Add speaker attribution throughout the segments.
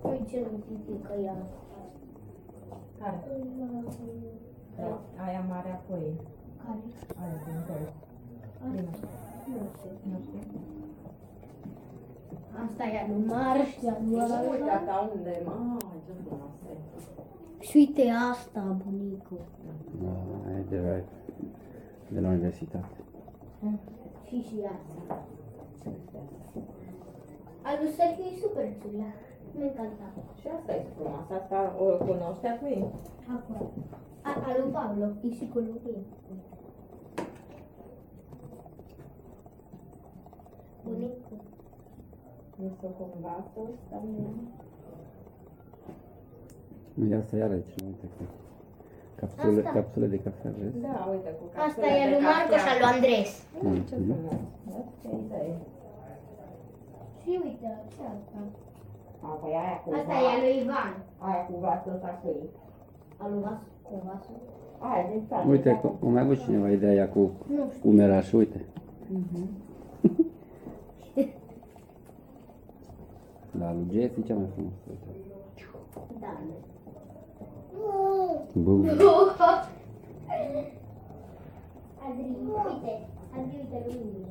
Speaker 1: Uite ce mitică ea.
Speaker 2: Care? Aia mare apoi.
Speaker 1: Care?
Speaker 2: Aia din tău. Prima.
Speaker 1: Nu știu.
Speaker 2: Nu știu.
Speaker 1: Asta e lui Marș, de lui
Speaker 2: Uite, asta unde e? Ce frumoasă e.
Speaker 1: Și uite asta, bunicu.
Speaker 3: Da, e de la universitate.
Speaker 1: Și asta. Al lui Sergiu e super ciulea. Mi-a încantat.
Speaker 2: Și asta e frumoasă. Asta o cunoște acum?
Speaker 1: Acolo. Al lui Pablo, e și cu lui. Bunicu.
Speaker 2: Este cumva să stăm.
Speaker 3: Nu, asta iar aici, nu uite că
Speaker 1: Asta.
Speaker 3: capsule de cafea, vezi?
Speaker 2: Da, uite, cu
Speaker 1: Asta
Speaker 2: capsule
Speaker 1: e
Speaker 2: de
Speaker 1: lui Marco și
Speaker 2: cafea.
Speaker 1: al lui Andres.
Speaker 2: Ce frumos. Vezi ce idee.
Speaker 1: Și uite, ce asta.
Speaker 2: A, păi aia cu
Speaker 1: Asta e al lui Ivan.
Speaker 2: Aia cu vasul ăsta cu ei.
Speaker 1: Al lui Vas, cu Vasul.
Speaker 2: Aia din spate.
Speaker 3: Uite, o mai avut cineva ideea cu
Speaker 1: Nu știu.
Speaker 3: umeraș, uite. La lui Jesse cea mai frumoasă, uite.
Speaker 1: Da.
Speaker 3: Bum.
Speaker 1: Adri, uite. Adri, uite lumine.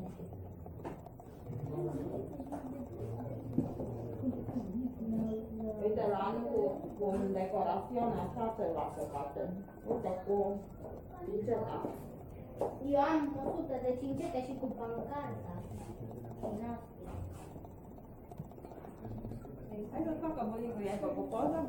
Speaker 2: Uite, la anul cu un decorațiune așa se lasă face. Uite, cu piceta.
Speaker 1: Eu am 100 de cincete și cu pancarta. Din astea.
Speaker 2: Hai să facă bunicul, i-ai făcut poză?